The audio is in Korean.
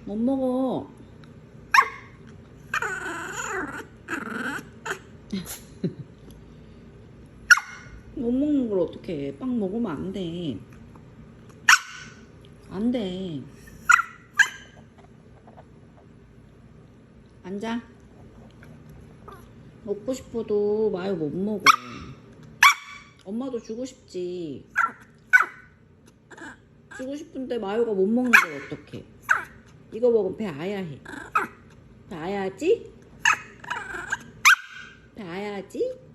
못 먹어. 못 먹는 걸 어떡해. 빵 먹으면 안 돼. 안 돼. 앉아. 먹고 싶어도 마요 못 먹어. 엄마도 주고 싶지. 주고 싶은데 마요가 못 먹는 걸 어떡해. 이거 먹으면 배 아야해. 배 아야지? 배 아야지?